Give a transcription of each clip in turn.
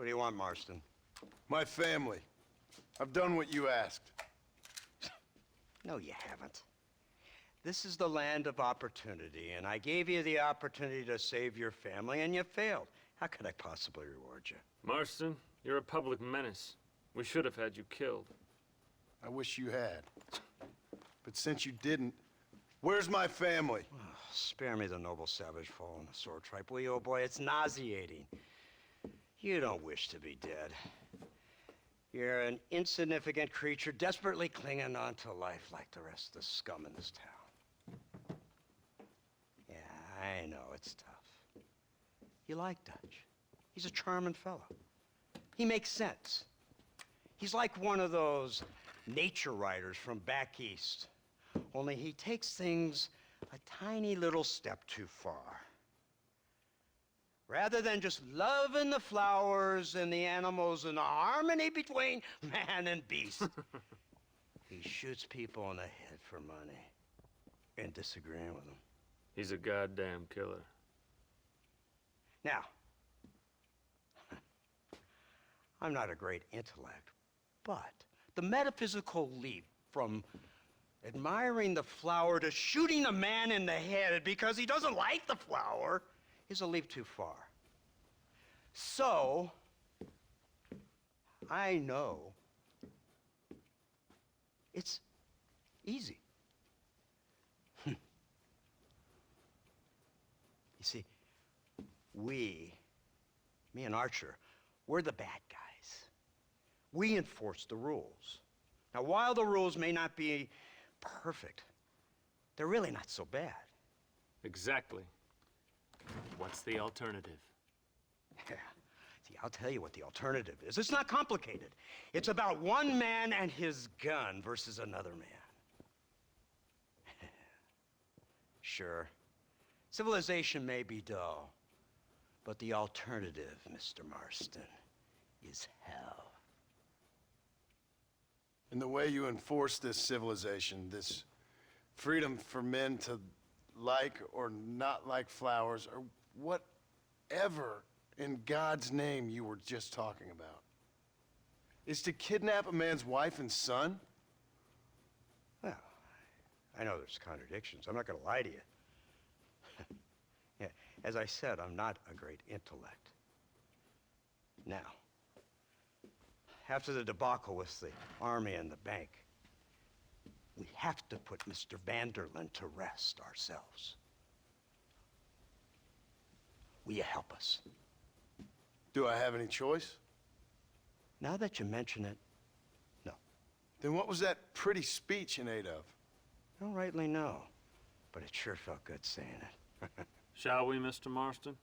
What do you want, Marston? My family. I've done what you asked. No, you haven't. This is the land of opportunity, and I gave you the opportunity to save your family, and you failed. How could I possibly reward you? Marston, you're a public menace. We should have had you killed. I wish you had. But since you didn't, where's my family? Oh, spare me the noble savage fall on the sword tripe, will you, old boy? It's nauseating. You don't wish to be dead. You're an insignificant creature desperately clinging on to life like the rest of the scum in this town. Yeah, I know, it's tough. You like Dutch. He's a charming fellow. He makes sense. He's like one of those nature writers from back east. Only he takes things a tiny little step too far. Rather than just loving the flowers and the animals and the harmony between man and beast, he shoots people in the head for money and disagreeing with them. He's a goddamn killer. Now, I'm not a great intellect, but the metaphysical leap from admiring the flower to shooting a man in the head because he doesn't like the flower is a leap too far. So, I know it's easy. You see, me and Archer, we're the bad guys. We enforce the rules. Now, while the rules may not be perfect, they're really not so bad. Exactly. What's the alternative? Yeah. See, I'll tell you what the alternative is. It's not complicated. It's about one man and his gun versus another man. Sure, civilization may be dull, but the alternative, Mr. Marston, is hell. And the way you enforce this civilization, this freedom for men to like or not like flowers, or whatever in God's name you were just talking about, is to kidnap a man's wife and son? Well, I know there's contradictions. I'm not going to lie to you. Yeah, as I said, I'm not a great intellect. Now, after the debacle with the army and the bank, we have to put Mr. Vanderlyn to rest ourselves. Will you help us? Do I have any choice? Now that you mention it, no. Then what was that pretty speech in aid of? I don't rightly know, but it sure felt good saying it. Shall we, Mr. Marston?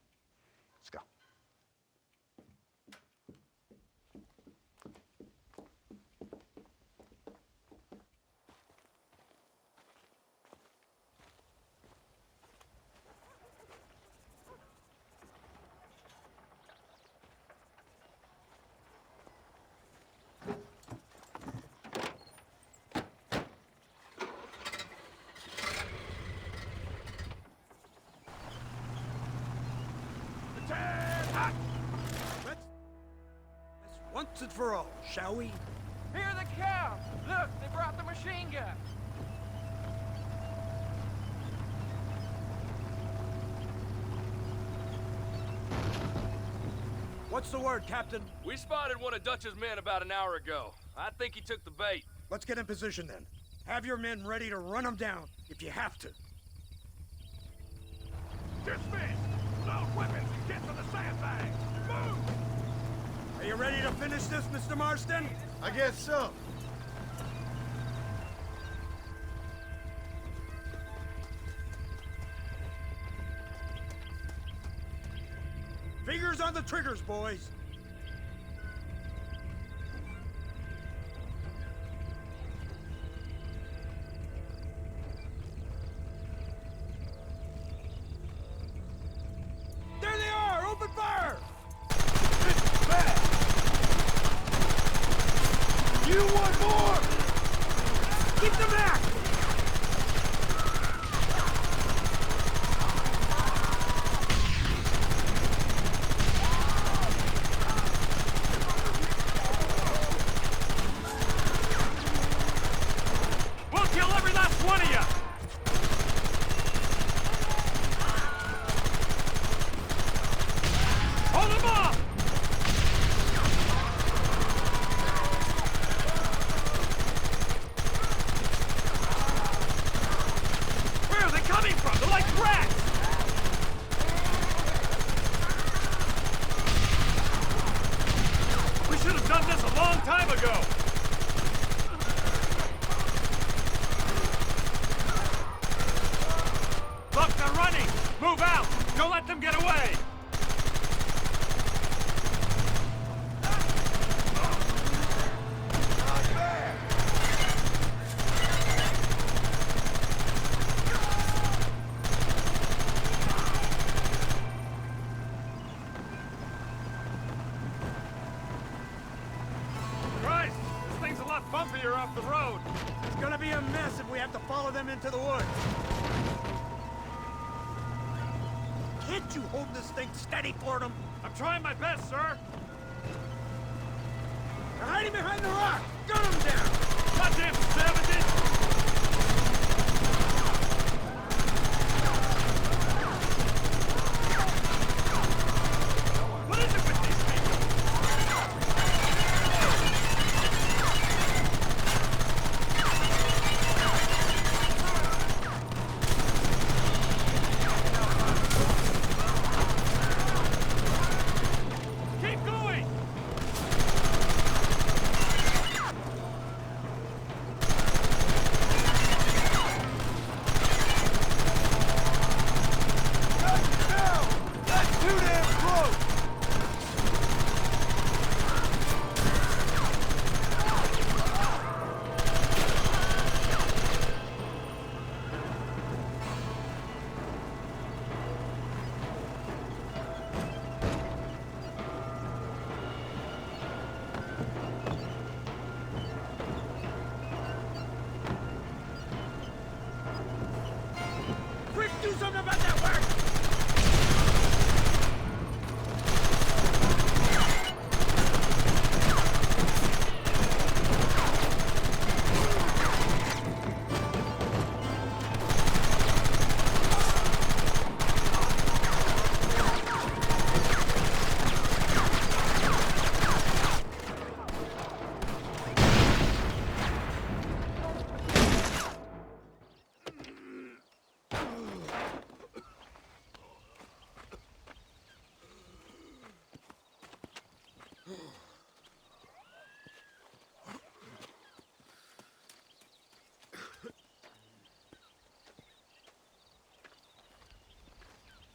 Let's go. Once and for all, shall we? Here they come! Look, they brought the machine gun! What's the word, Captain? We spotted one of Dutch's men about an hour ago. I think he took the bait. Let's get in position then. Have your men ready to run them down if you have to. Dismiss! Load weapons and get to the sandbags! Move! Are you ready to finish this, Mr. Marston? I guess so. Fingers on the triggers, boys. There they are! Open fire! You want more? Keep them back! kill every last one of you! Hold them off! Where are they coming from? They're like rats! We should have done this a long time ago! Look, they're running! Move out! Don't let them get away! Christ! This thing's a lot bumpier off the road! It's gonna be a mess if we have to follow them into the woods. Can't you hold this thing steady for them? I'm trying my best, sir! They're hiding behind the rock! Gun them down! Goddamn savages! What is it with these people? Keep going! That's too damn close! Quick, do something about that work!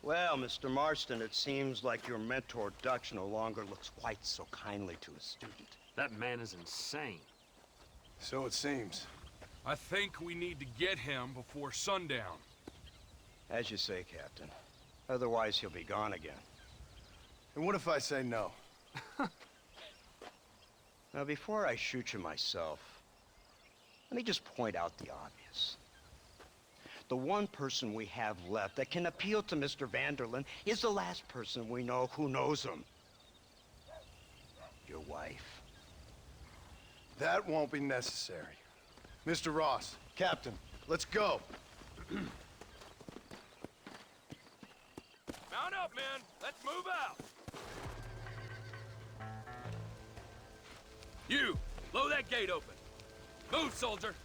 Well, Mr. Marston, it seems like your mentor Dutch no longer looks quite so kindly to his student. That man is insane. So it seems. I think we need to get him before sundown. As you say, Captain. Otherwise, he'll be gone again. And what if I say no? Now, before I shoot you myself, let me just point out the obvious. The one person we have left that can appeal to Mr. Vanderlyn is the last person we know who knows him. Your wife. That won't be necessary. Mr. Ross, Captain, let's go. Mount up, men. Let's move out. You, blow that gate open. Move, soldier.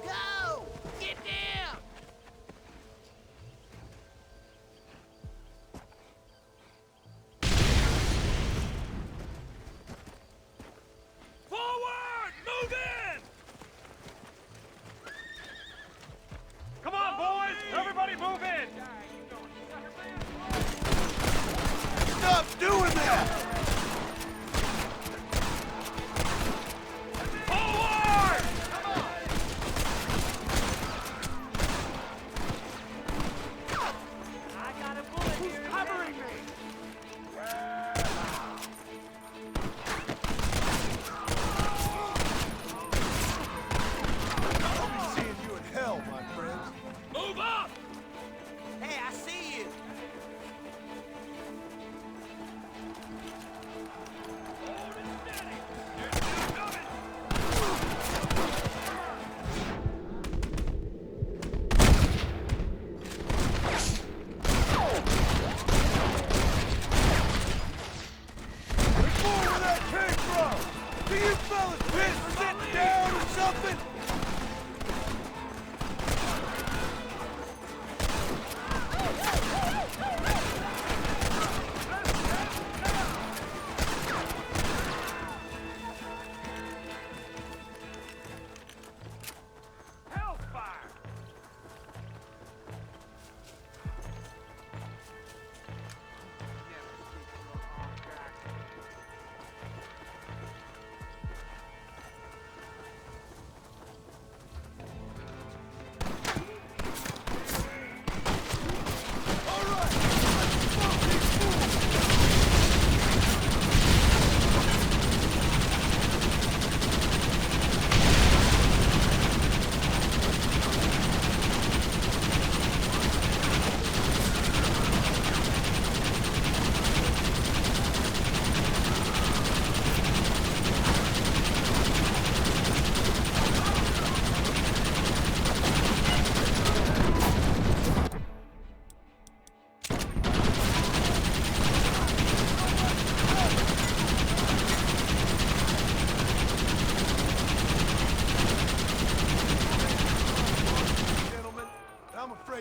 Go! Get down! Forward!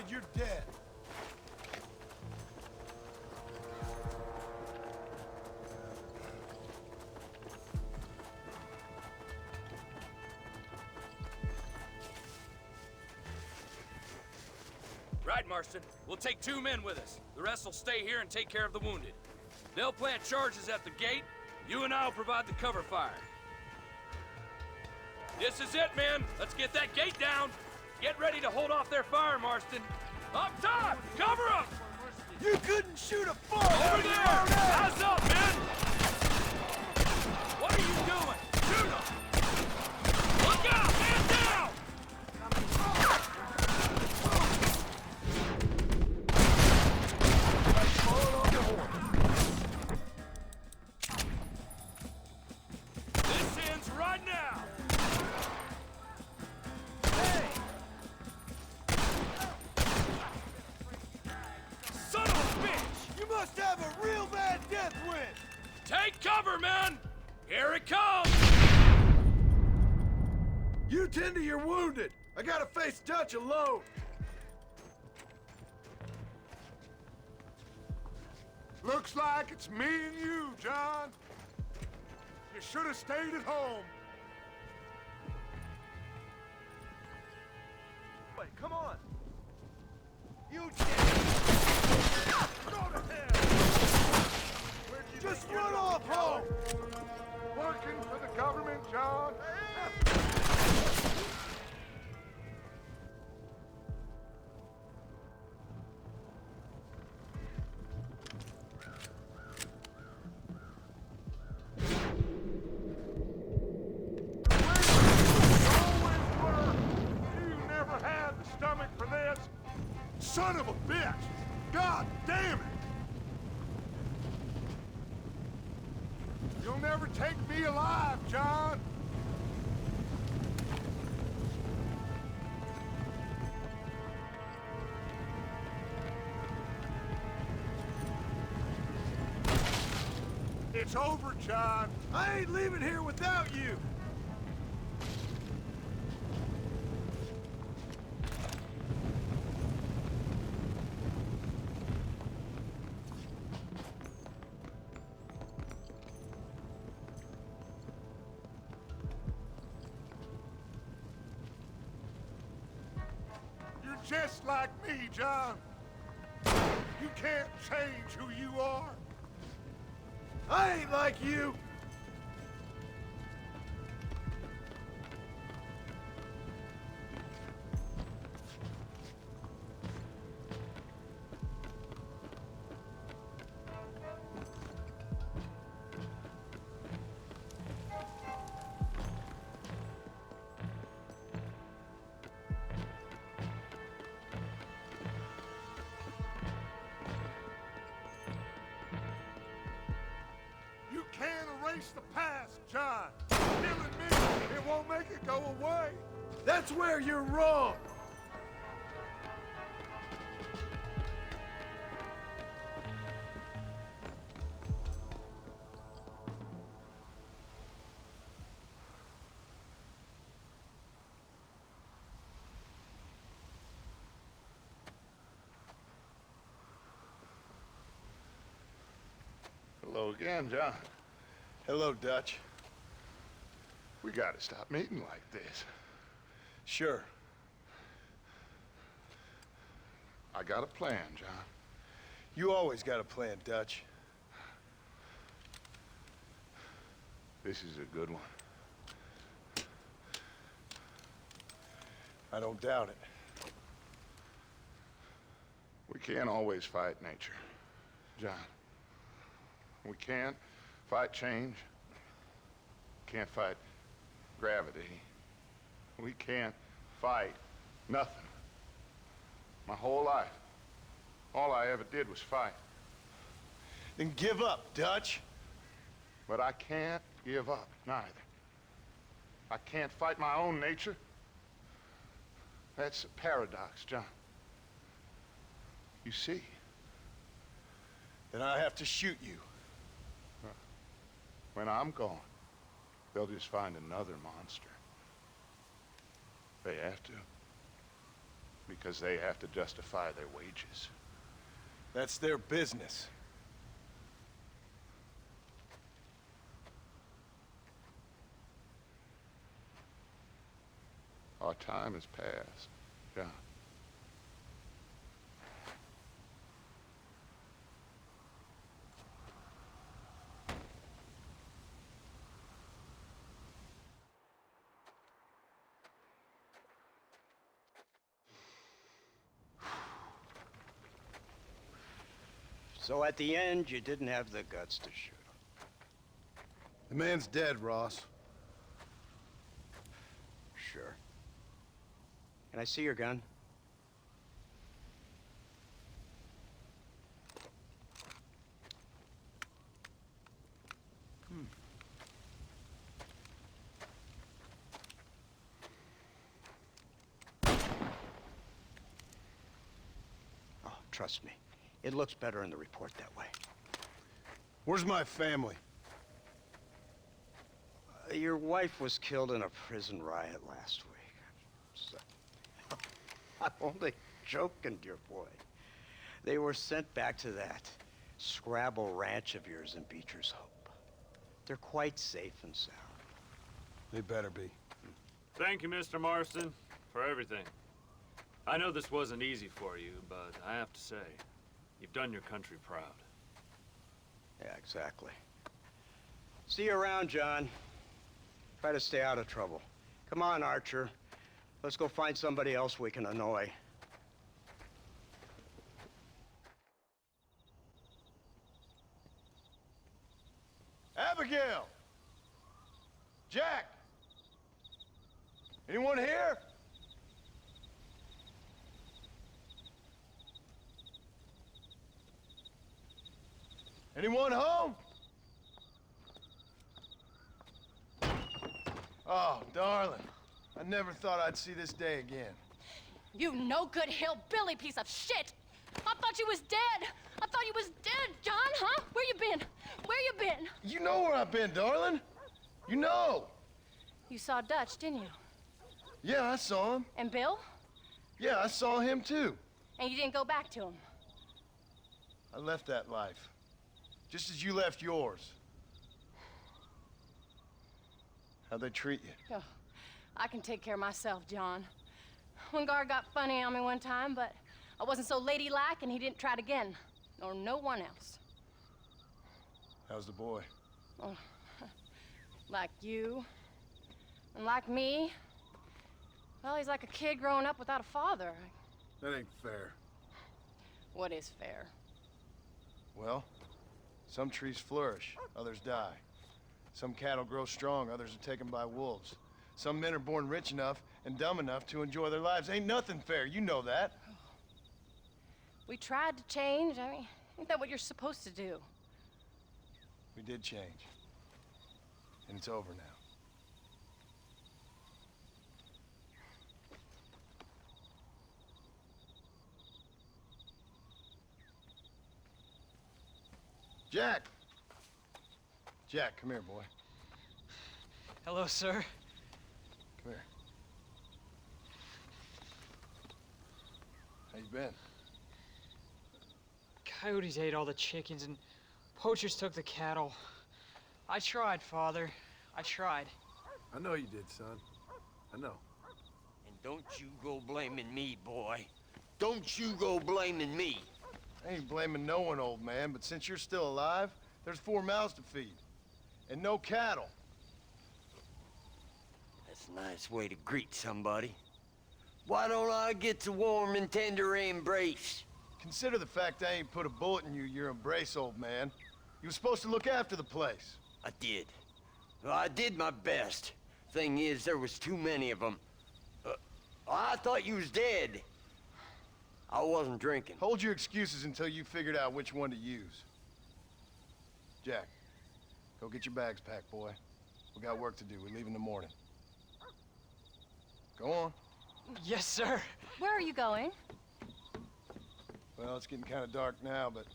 you're dead. Right, Marston. We'll take 2 men with us. The rest will stay here and take care of the wounded. They'll plant charges at the gate. You and I'll provide the cover fire. This is it, men. Let's get that gate down. Get ready to hold off their fire, Marston. Up top! Cover them! You couldn't shoot a ball! Over there! Eyes up, men! What are you doing? Shoot them! Look out! Man down! This ends right now! Son of a bitch! You must have a real bad death wind! Take cover, men! Here it comes! You tend to your wounded! I gotta face Dutch alone! Looks like it's me and you, John. You should have stayed at home. Wait, come on. You Go to hell! Where'd you Just think you run were off going? home! Working for the government, John? You never had the stomach for this. Son of a bitch! God damn it! You'll never take me alive, John! It's over, John. I ain't leaving here without you! You're just like me, John. You can't change who you are. I ain't like you! You can't erase the past, John. Killing me, it won't make it go away. That's where you're wrong! Hello again, John. Hello, Dutch. We gotta stop meeting like this. Sure. I got a plan, John. You always got a plan, Dutch. This is a good one. I don't doubt it. We can't always fight nature, John. We can't fight change. Can't fight gravity. We can't fight nothing. My whole life, all I ever did was fight. Then give up, Dutch. But I can't give up, neither. I can't fight my own nature. That's a paradox, John. You see? Then I have to shoot you. When I'm gone, they'll just find another monster. They have to. because they have to justify their wages. That's their business. Our time has passed, John. So at the end, you didn't have the guts to shoot him. The man's dead, Ross. Sure. Can I see your gun? Oh, trust me. It looks better in the report that way. Where's my family? Your wife was killed in a prison riot last week. So, I'm only joking, dear boy. They were sent back to that Scrabble ranch of yours in Beecher's Hope. They're quite safe and sound. They better be. Thank you, Mr. Marston, for everything. I know this wasn't easy for you, but I have to say, you've done your country proud. Yeah, exactly. See you around, John. Try to stay out of trouble. Come on, Archer. Let's go find somebody else we can annoy. Abigail! Jack! Anyone here? Anyone home? Oh, darling. I never thought I'd see this day again. You no good hillbilly piece of shit! I thought you was dead! I thought you was dead, John, huh? Where you been? Where you been? You know where I've been, darling. You know. You saw Dutch, didn't you? Yeah, I saw him. And Bill? Yeah, I saw him too. And you didn't go back to him? I left that life. Just as you left yours. How'd they treat you? Oh, I can take care of myself, John. One guard got funny on me one time, but I wasn't so ladylike and he didn't try it again. Nor no one else. How's the boy? Oh, like you. And like me. Well, he's like a kid growing up without a father. That ain't fair. What is fair? Well, some trees flourish, others die. Some cattle grow strong, others are taken by wolves. Some men are born rich enough and dumb enough to enjoy their lives. Ain't nothing fair, you know that. We tried to change. I mean, ain't that what you're supposed to do? We did change. And it's over now. Jack! Jack, come here, boy. Hello, sir. Come here. How you been? Coyotes ate all the chickens and poachers took the cattle. I tried, Father. I tried. I know you did, son. I know. And don't you go blaming me, boy. Don't you go blaming me. I ain't blaming no one, old man, but since you're still alive, there's 4 mouths to feed. And no cattle. That's a nice way to greet somebody. Why don't I get the warm and tender embrace? Consider the fact I ain't put a bullet in your embrace, old man. You were supposed to look after the place. I did. Well, I did my best. Thing is, there was too many of them. I thought you was dead. I wasn't drinking. Hold your excuses until you figured out which one to use. Jack, go get your bags packed, boy. We got work to do. We leave in the morning. Go on. Yes, sir. Where are you going? Well, it's getting kind of dark now, but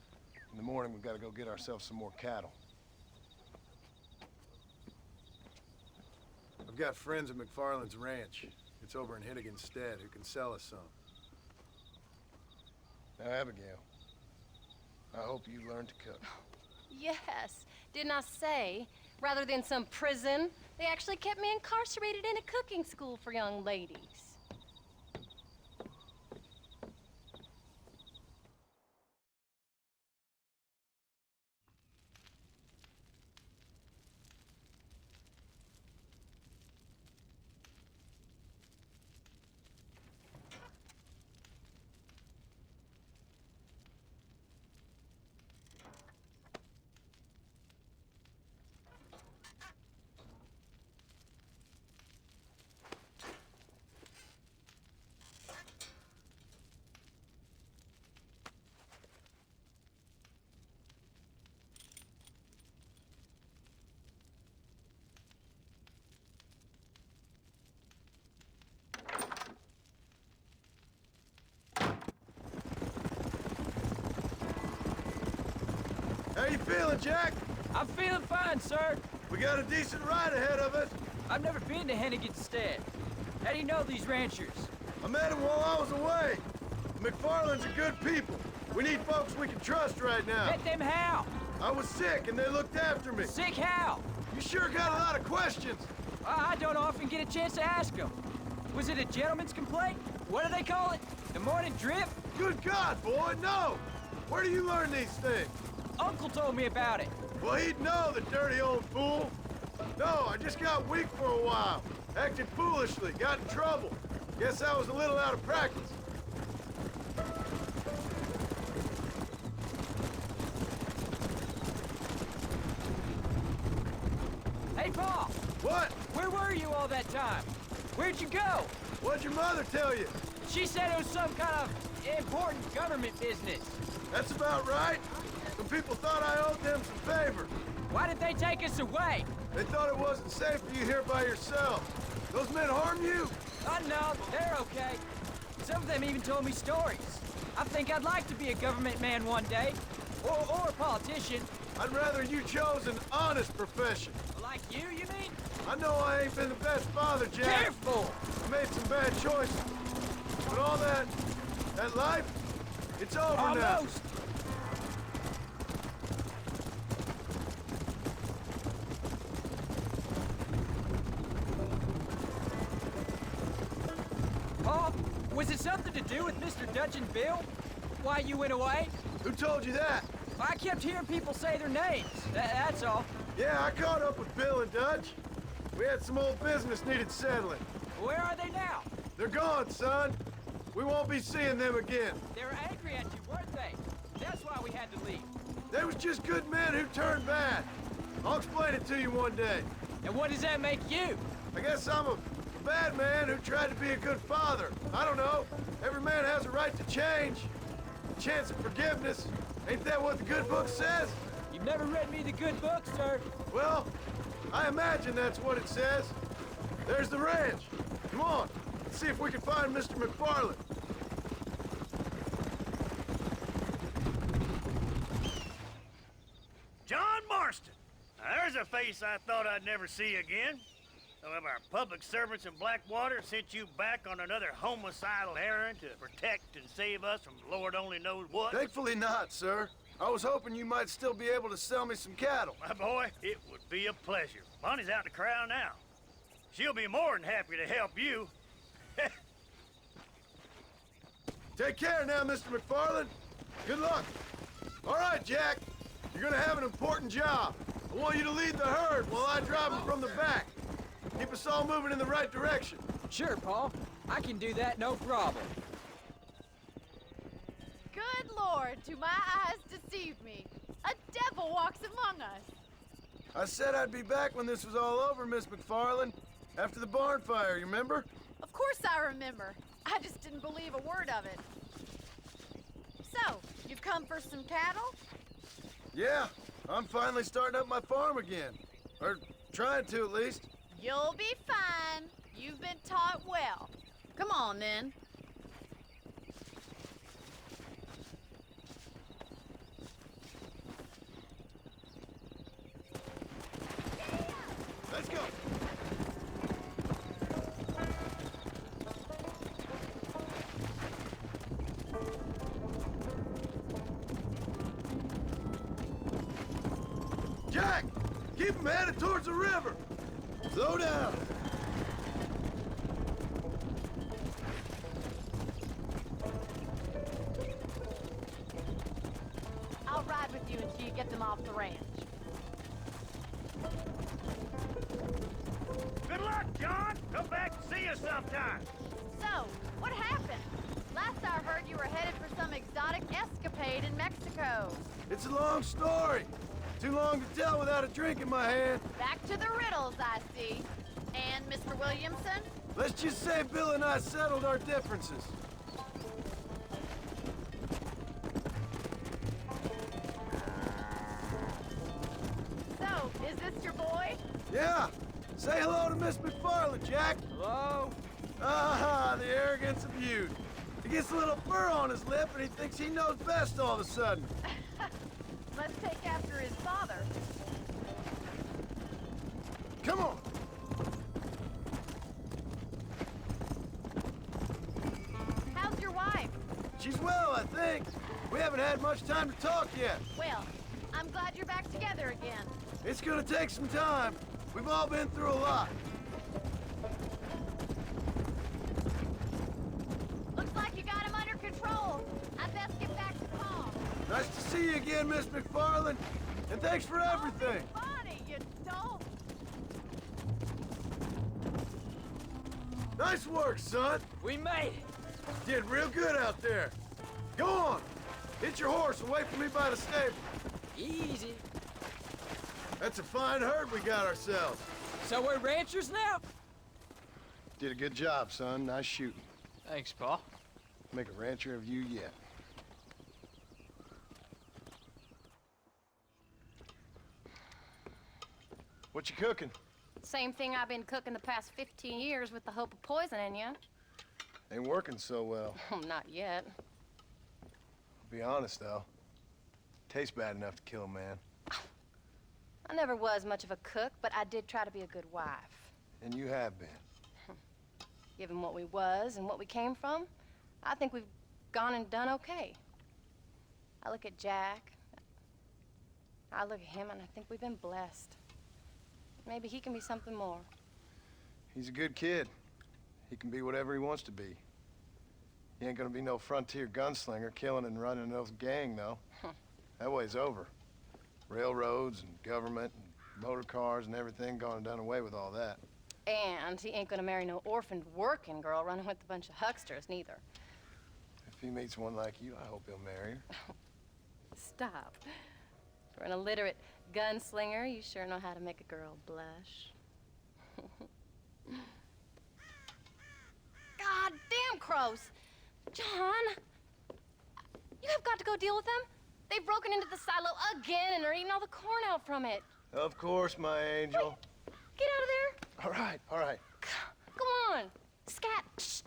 in the morning we've got to go get ourselves some more cattle. I've got friends at McFarland's ranch. It's over in Hennigan's stead who can sell us some. Now, Abigail, I hope you learn to cook. Yes. Didn't I say, rather than some prison, they actually kept me incarcerated in a cooking school for young ladies. How you feeling, Jack? I'm feeling fine, sir. We got a decent ride ahead of us. I've never been to Hennigan's Stead. How do you know these ranchers? I met him while I was away. McFarland's are good people. We need folks we can trust right now. Met them how? I was sick and they looked after me. Sick how? You sure got a lot of questions. I don't often get a chance to ask them. Was it a gentleman's complaint? What do they call it? The morning drip? Good God, boy, no! Where do you learn these things? Uncle told me about it. Well, he'd know, the dirty old fool. No, I just got weak for a while. Acted foolishly, got in trouble. Guess I was a little out of practice. Hey, Pa! What? Where were you all that time? Where'd you go? What'd your mother tell you? She said it was some kind of important government business. That's about right. Some people thought I owed them some favor. Why did they take us away? They thought it wasn't safe for you here by yourself. Those men harm you? Oh, no, they're okay. Some of them even told me stories. I think I'd like to be a government man one day. Or a politician. I'd rather you chose an honest profession. Like you mean? I know I ain't been the best father, Jack. Careful! I made some bad choices. But all that life, it's over now. Almost! Pa, was it something to do with Mr. Dutch and Bill? Why you went away? Who told you that? I kept hearing people say their names. That's all. Yeah, I caught up with Bill and Dutch. We had some old business needed settling. Where are they now? They're gone, son. We won't be seeing them again. They were angry at you, weren't they? That's why we had to leave. They was just good men who turned bad. I'll explain it to you one day. And what does that make you? I guess I'm a bad man who tried to be a good father. I don't know. Every man has a right to change. A chance of forgiveness. Ain't that what the good book says? You've never read me the good book, sir. Well, I imagine that's what it says. There's the ranch. Come on, let's see if we can find Mr. McFarland. John Marston. Now, there's a face I thought I'd never see again. Some of our public servants in Blackwater sent you back on another homicidal errand to protect and save us from Lord only knows what. Thankfully not, sir. I was hoping you might still be able to sell me some cattle. My boy, it would be a pleasure. Bonnie's out in the crowd now. She'll be more than happy to help you. Take care now, Mr. McFarland. Good luck. All right, Jack. You're gonna have an important job. I want you to lead the herd while I drive them from the back. Keep us all moving in the right direction. Sure, Paul. I can do that, no problem. Good Lord, do my eyes deceive me? A devil walks among us. I said I'd be back when this was all over, Miss McFarland. After the barn fire, you remember? Of course I remember. I just didn't believe a word of it. So, you've come for some cattle? Yeah, I'm finally starting up my farm again. Or trying to, at least. You'll be fine. You've been taught well. Come on, then. Let's go. Keep them headed towards the river. Slow down. I'll ride with you until you get them off the ranch. Good luck, John. Come back and see us sometime. So, what happened? Last I heard you were headed for some exotic escapade in Mexico. It's a long story. Too long to tell without a drink in my hand. Back to the riddles, I see. And Mr. Williamson? Let's just say Bill and I settled our differences. So, is this your boy? Yeah. Say hello to Miss McFarland, Jack. Hello? Ah, the arrogance of youth. He gets a little fur on his lip and he thinks he knows best all of a sudden. Let's take after his father. Come on. How's your wife? She's well, I think. We haven't had much time to talk yet. Well, I'm glad you're back together again. It's gonna take some time. We've all been through a lot. Looks like you got him under control. I best get back to calm. Nice to see you again, Miss McFarland. And thanks for everything. Bonnie, you dope. Nice work, son. We made it. Did real good out there. Go on. Hit your horse and wait for me by the stable. Easy. That's a fine herd we got ourselves. So we're ranchers now? Did a good job, son. Nice shooting. Thanks, Pa. Make a rancher of you yet. What you cooking? Same thing I've been cooking the past 15 years with the hope of poisoning you. Ain't working so well. Not yet. Be honest, though. Tastes bad enough to kill a man. I never was much of a cook, but I did try to be a good wife. And you have been. Given what we was and what we came from, I think we've gone and done okay. I look at Jack. I look at him and I think we've been blessed. Maybe he can be something more. He's a good kid. He can be whatever he wants to be. He ain't gonna be no frontier gunslinger killing and running no gang, though. That way's over. Railroads and government and motor cars and everything gone and done away with all that. And he ain't gonna marry no orphaned working girl running with a bunch of hucksters, neither. If he meets one like you, I hope he'll marry her. Stop. For an illiterate gunslinger, you sure know how to make a girl blush. God damn crows! John! You have got to go deal with them. They've broken into the silo again and are eating all the corn out from it. Of course, my angel. Wait, get out of there. All right, all right. Go on. Scat. Shh.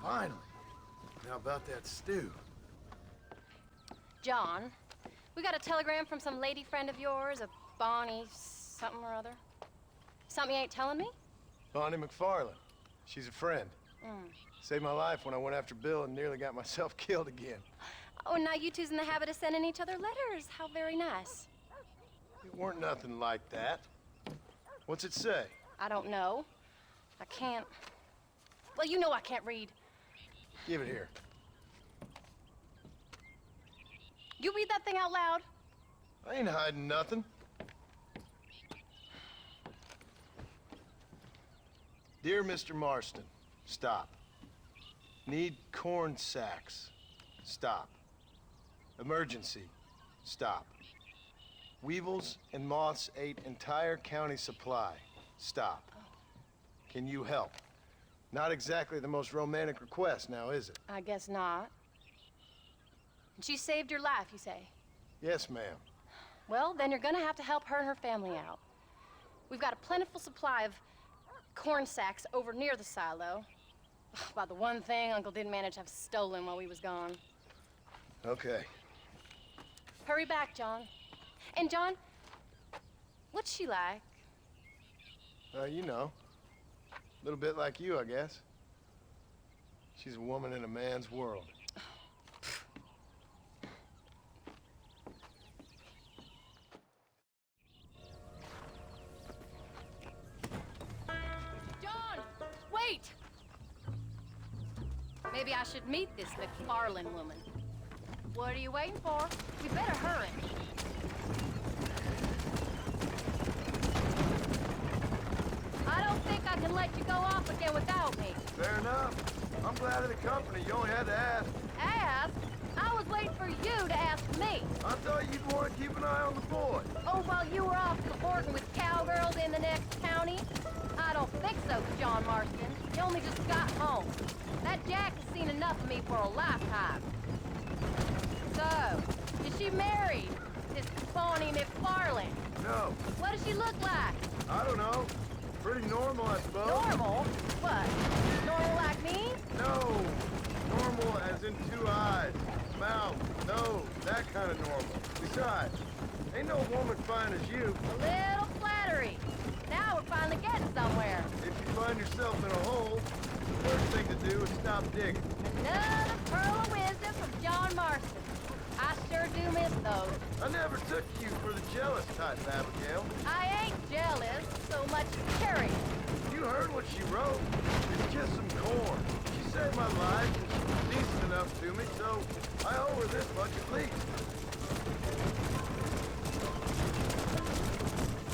Finally. Now about that stew. John, we got a telegram from some lady friend of yours, a Bonnie something or other. Something you ain't telling me? Bonnie McFarland. She's a friend. Saved my life when I went after Bill and nearly got myself killed again. Oh, and now you two's in the habit of sending each other letters. How very nice. It weren't nothing like that. What's it say? I don't know. I can't. Well, you know I can't read. Give it here. You read that thing out loud? I ain't hiding nothing. Dear Mr. Marston, stop. Need corn sacks. Stop. Emergency. Stop. Weevils and moths ate entire county supply. Stop. Can you help? Not exactly the most romantic request now, is it? I guess not. And she saved your life, you say? Yes, ma'am. Well, then you're gonna have to help her and her family out. We've got a plentiful supply of corn sacks over near the silo. About the one thing Uncle didn't manage to have stolen while we was gone. Okay. Hurry back, John. And John, what's she like? You know. A little bit like you, I guess. She's a woman in a man's world. John, wait! Maybe I should meet this McFarland woman. What are you waiting for? We better hurry. I don't think I can let you go off again without me. Fair enough. I'm glad of the company. You only had to ask. Ask? I was waiting for you to ask me. I thought you'd want to keep an eye on the boy. Oh, while you were off cavorting with cowgirls in the next county? I don't think so, John Marston. You only just got home. That Jack has seen enough of me for a lifetime. So, is she married? This Bonnie McFarland? No. What does she look like? I don't know. Pretty normal, I suppose. Normal? What? Normal like me? No. Normal as in 2 eyes, mouth, nose, that kind of normal. Besides, ain't no woman fine as you. A little flattery. Now we're finally getting somewhere. If you find yourself in a hole, the first thing to do is stop digging. Another pearl of wisdom from John Marston. I sure do miss those. I never took you for the jealous type, Abigail. I ain't jealous, so much curious. You heard what she wrote. It's just some corn. She saved my life, and she was decent enough to me, so I owe her this much at least.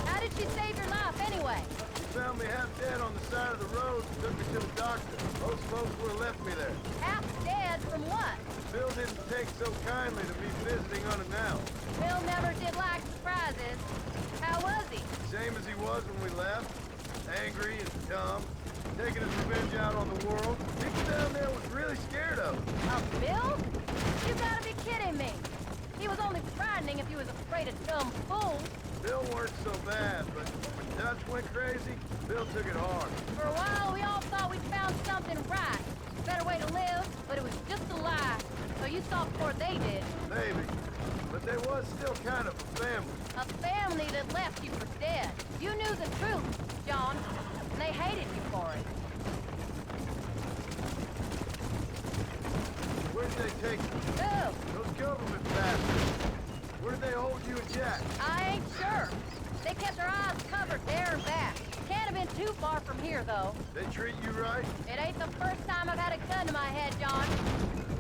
How did she save your life anyway? She found me half dead on the side of the road and took me to the doctor. Most folks would have left me there. Half dead from what? Bill didn't take so kindly to me visiting unannounced. Bill never did like surprises. How was he? Same as he was when we left. Angry and dumb. Taking his revenge out on the world. People down there was really scared of him. Of Bill? You gotta be kidding me. He was only frightening if he was afraid of dumb fools. Bill weren't so bad, but when Dutch went crazy, Bill took it hard. For a while, we all thought we'd found something right. A better way to live, but it was just a lie. So you saw before they did. Maybe. But there was still kind of a family. A family that left you for dead. You knew the truth, John, and they hated you for it. Where did they take you? Who? Those government bastards. Where did they hold you and Jack? I ain't sure. They kept their eyes covered there and back. Can't have been too far from here, though. They treat you right? It ain't the first time I've had a gun to my head, John.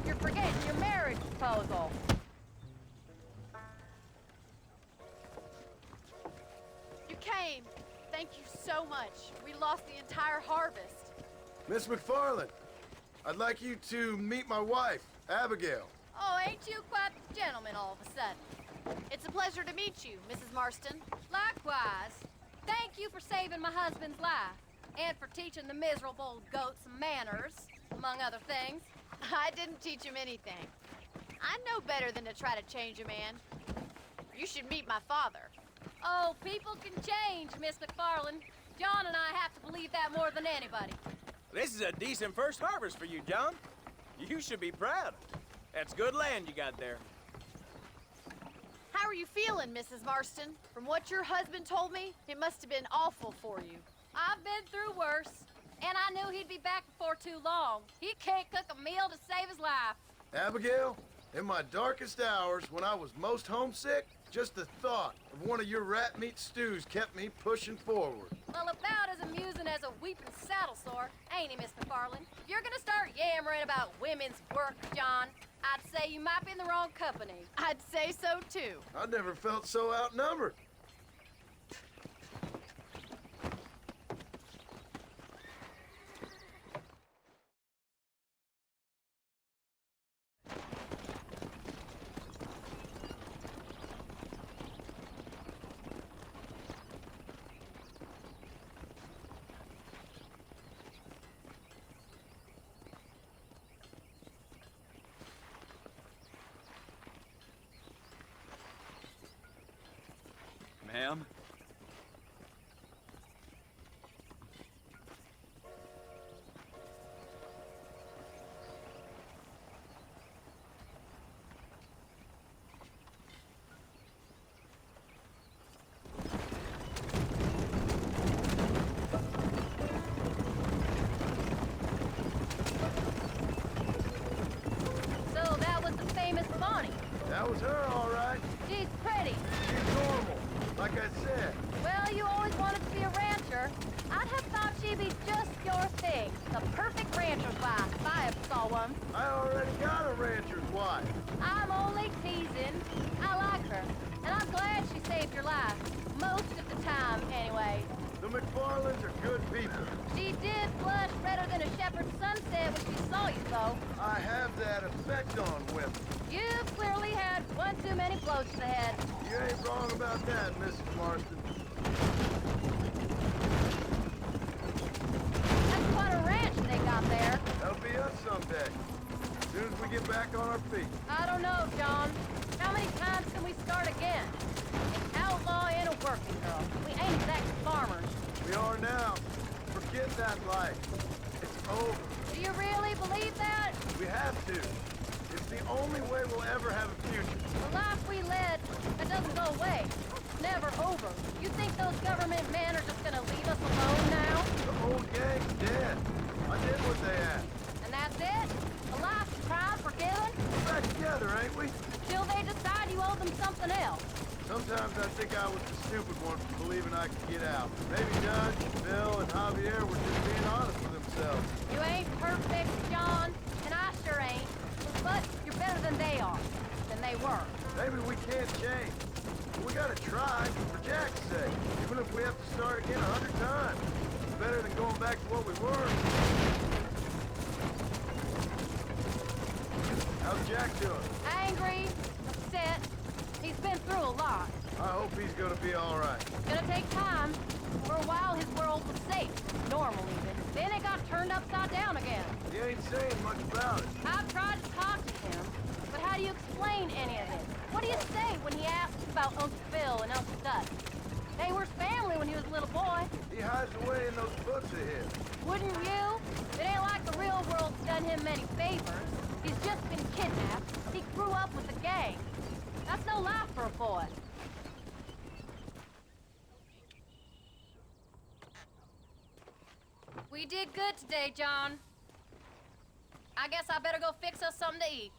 You're forgetting your marriage proposal. You came. Thank you so much. We lost the entire harvest. Miss McFarland, I'd like you to meet my wife, Abigail. Oh, ain't you quite the gentleman all of a sudden? It's a pleasure to meet you, Mrs. Marston. Likewise. Thank you for saving my husband's life. And for teaching the miserable goat some manners, among other things. I didn't teach him anything. I know better than to try to change a man. You should meet my father. Oh, people can change, Miss McFarland. John and I have to believe that more than anybody. This is a decent first harvest for you, John. You should be proud. That's good land you got there. How are you feeling, Mrs. Marston? From what your husband told me, it must have been awful for you. I've been through worse, and I knew he'd be back before too long. He can't cook a meal to save his life. Abigail, in my darkest hours, when I was most homesick, just the thought of one of your rat meat stews kept me pushing forward. Well, about as amusing as a weeping saddle sore, ain't he, Miss McFarland? If you're gonna start yammering about women's work, John, I'd say you might be in the wrong company. I'd say so, too. I never felt so outnumbered. Ma'am? So that was the famous Bonnie. That was her, all right. She's pretty. She's normal, like I said. Well, you always wanted to be a rancher. I'd have thought she'd be just your thing. The perfect rancher's wife, if I ever saw one. I already got a rancher's wife. I'm only teasing. I like her, and I'm glad she saved your life. Most of the time, anyway. The McFarlands are good people. She did blush redder than a shepherd's sunset when she saw you, though. I have that effect on women. You've clearly had one too many blows to the head. You ain't wrong about that, Mrs. Marston. That's quite a ranch they got there. That'll be us someday. As soon as we get back on our feet. I don't know, John. How many times can we start again? An outlaw and a working girl. We ain't exactly farmers. We are now. Forget that life. It's over. Do you really believe that? We have to. It's the only way we'll ever have a future. The life we led, that doesn't go away. It's never over. You think those government men are just gonna leave us alone now? The old gang's dead. I did what they asked. And that's it? A life tried, forgiven? We're back together, ain't we? Till they decide you owe them something else. Sometimes I think I was the stupid one for believing I could get out. Maybe Dutch, Bill, and Javier were just being honest with themselves. You ain't perfect, John, and I sure ain't. But you're better than they are. Than they were. Maybe we can't change. But we gotta try, for Jack's sake. Even if we have to start again 100 times. It's better than going back to what we were. How's Jack doing? Angry, upset. He's been through a lot. I hope he's gonna be all right. It's gonna take time. For a while, his world was safe. Normal, even. Then it got turned upside down again. He ain't saying much about it. I've tried to talk to him, but how do you explain any of it? What do you say when he asks about Uncle Phil and Uncle Dutch? They were family when he was a little boy. He hides away in those books of his. Wouldn't you? It ain't like the real world's done him many favors. He's just been kidnapped. He grew up with the gang. That's no life for a boy. We did good today, John. I guess I better go fix us something to eat.